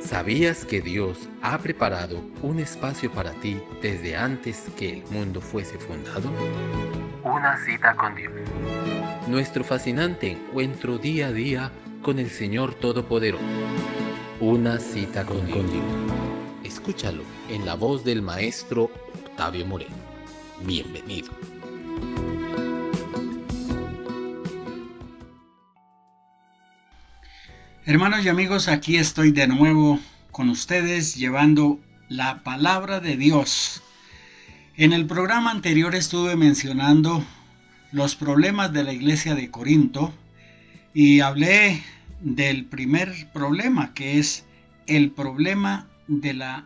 ¿Sabías que Dios ha preparado un espacio para ti desde antes que el mundo fuese fundado? Una cita con Dios. Nuestro fascinante encuentro día a día con el Señor Todopoderoso. Una cita con Dios. Escúchalo en la voz del maestro Octavio Moreno. Bienvenido. Hermanos y amigos, aquí estoy de nuevo con ustedes llevando la palabra de Dios. En el programa anterior estuve mencionando los problemas de la iglesia de Corinto y hablé del primer problema, que es el problema de la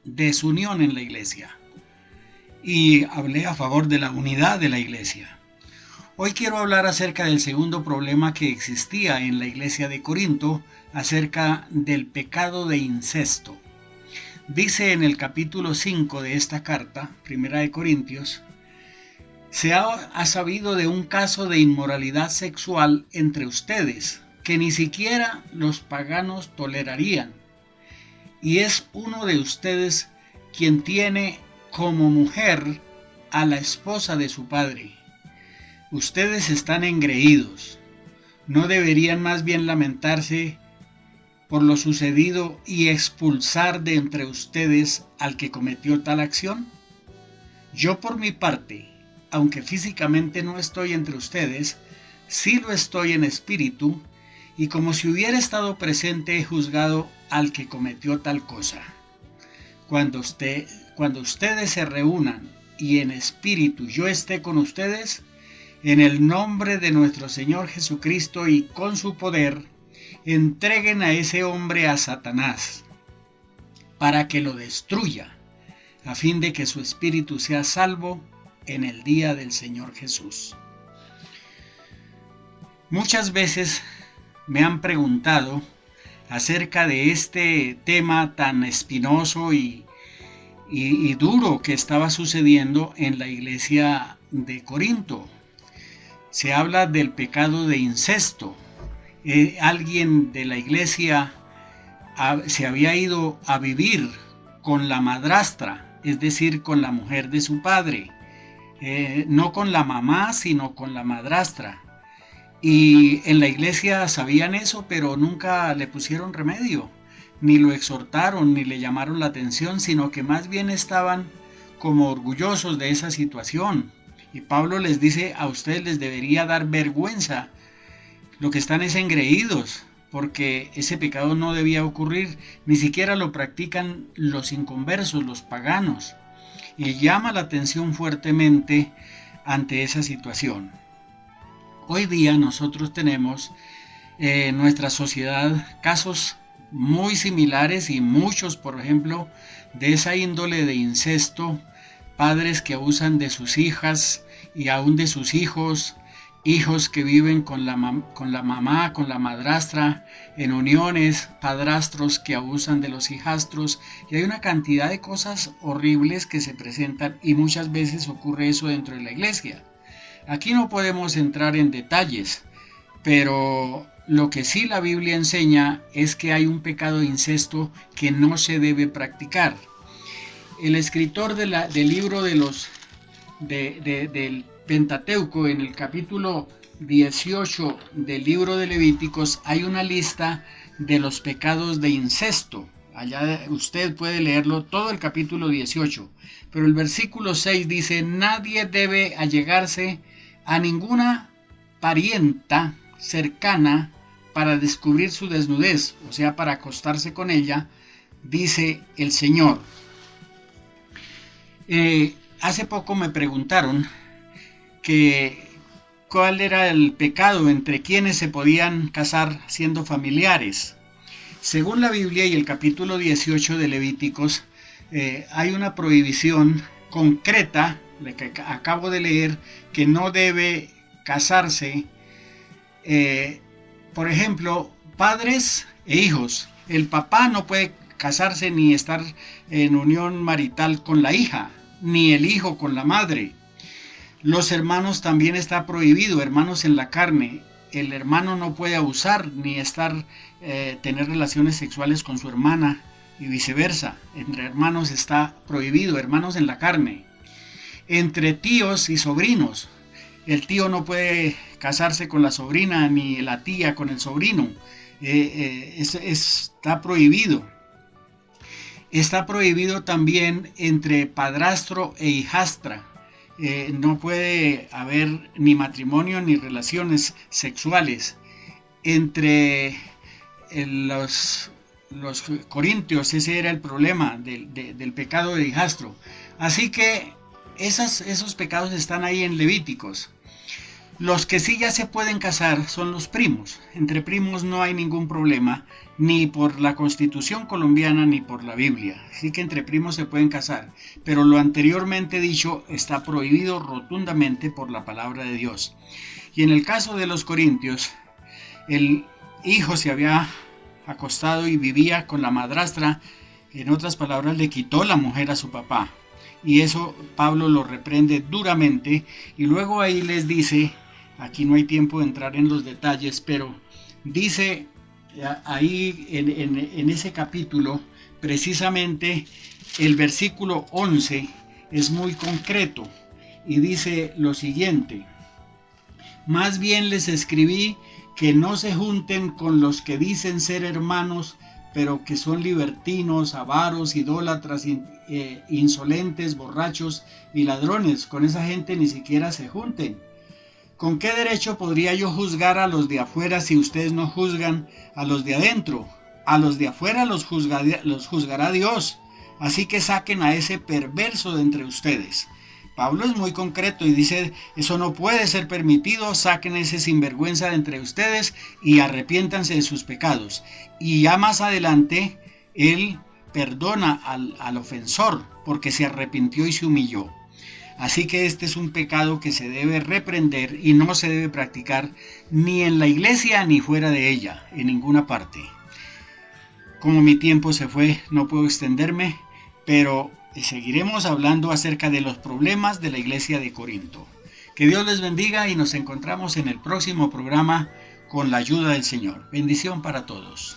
desunión en la iglesia. Y hablé a favor de la unidad de la iglesia. Hoy quiero hablar acerca del segundo problema que existía en la iglesia de Corinto, acerca del pecado de incesto. Dice en el capítulo 5 de esta carta, Primera de Corintios, se ha sabido de un caso de inmoralidad sexual entre ustedes, que ni siquiera los paganos tolerarían. Y es uno de ustedes quien tiene como mujer a la esposa de su padre. Ustedes están engreídos. ¿No deberían más bien lamentarse por lo sucedido y expulsar de entre ustedes al que cometió tal acción? Yo por mi parte, aunque físicamente no estoy entre ustedes, sí lo estoy en espíritu, y como si hubiera estado presente he juzgado al que cometió tal cosa. Cuando ustedes se reúnan y en espíritu yo esté con ustedes, en el nombre de nuestro Señor Jesucristo y con su poder, entreguen a ese hombre a Satanás, para que lo destruya, a fin de que su espíritu sea salvo en el día del Señor Jesús. Muchas veces me han preguntado acerca de este tema tan espinoso y duro que estaba sucediendo en la iglesia de Corinto. Se habla del pecado de incesto. Alguien de la iglesia se había ido a vivir con la madrastra, es decir, con la mujer de su padre. No con la mamá, sino con la madrastra. Y en la iglesia sabían eso, pero nunca le pusieron remedio, ni lo exhortaron, ni le llamaron la atención, sino que más bien estaban como orgullosos de esa situación. Y Pablo les dice, a ustedes les debería dar vergüenza. Lo que están es engreídos, porque ese pecado no debía ocurrir, ni siquiera lo practican los inconversos, los paganos. Y llama la atención fuertemente ante esa situación. Hoy día nosotros tenemos en nuestra sociedad casos muy similares y muchos, por ejemplo, de esa índole de incesto, padres que abusan de sus hijas y aún de sus hijos, hijos que viven con la mamá, con la madrastra en uniones, padrastros que abusan de los hijastros, y hay una cantidad de cosas horribles que se presentan y muchas veces ocurre eso dentro de la iglesia. Aquí no podemos entrar en detalles, pero lo que sí la Biblia enseña es que hay un pecado de incesto que no se debe practicar. El escritor del libro del Pentateuco, en el capítulo 18 del libro de Levíticos, hay una lista de los pecados de incesto. Allá usted puede leerlo todo el capítulo 18, pero el versículo 6 dice: nadie debe allegarse a ninguna parienta cercana para descubrir su desnudez, o sea, para acostarse con ella, dice el Señor. Hace poco me preguntaron cuál era el pecado entre quienes se podían casar siendo familiares. Según la Biblia y el capítulo 18 de Levíticos, hay una prohibición concreta, la que acabo de leer, que no debe casarse, por ejemplo, padres e hijos. El papá no puede casarse ni estar en unión marital con la hija, ni el hijo con la madre. Los hermanos también está prohibido, hermanos en la carne. el hermano no puede abusar ni tener relaciones sexuales con su hermana y viceversa. Entre hermanos está prohibido, hermanos en la carne. Entre tíos y sobrinos, el tío no puede casarse con la sobrina ni la tía con el sobrino. Está prohibido. Está prohibido también entre padrastro e hijastra. No puede haber ni matrimonio ni relaciones sexuales. Entre los corintios ese era el problema del pecado de hijastro. Así que esos pecados están ahí en Levíticos. Los que sí ya se pueden casar son los primos. Entre primos no hay ningún problema, ni por la Constitución colombiana ni por la Biblia. Así que entre primos se pueden casar. Pero lo anteriormente dicho está prohibido rotundamente por la palabra de Dios. Y en el caso de los corintios, el hijo se había acostado y vivía con la madrastra. En otras palabras, le quitó la mujer a su papá. Y eso Pablo lo reprende duramente. Y luego ahí les dice... Aquí no hay tiempo de entrar en los detalles, pero dice ahí en ese capítulo, precisamente el versículo 11 es muy concreto y dice lo siguiente: más bien les escribí que no se junten con los que dicen ser hermanos, pero que son libertinos, avaros, idólatras, insolentes, borrachos y ladrones. Con esa gente ni siquiera se junten. ¿Con qué derecho podría yo juzgar a los de afuera si ustedes no juzgan a los de adentro? A los de afuera los juzgará Dios. Así que saquen a ese perverso de entre ustedes. Pablo es muy concreto y dice, eso no puede ser permitido, saquen ese sinvergüenza de entre ustedes y arrepiéntanse de sus pecados. Y ya más adelante, él perdona al ofensor porque se arrepintió y se humilló. Así que este es un pecado que se debe reprender y no se debe practicar ni en la iglesia ni fuera de ella, en ninguna parte. Como mi tiempo se fue, no puedo extenderme, pero seguiremos hablando acerca de los problemas de la iglesia de Corinto. Que Dios les bendiga y nos encontramos en el próximo programa con la ayuda del Señor. Bendición para todos.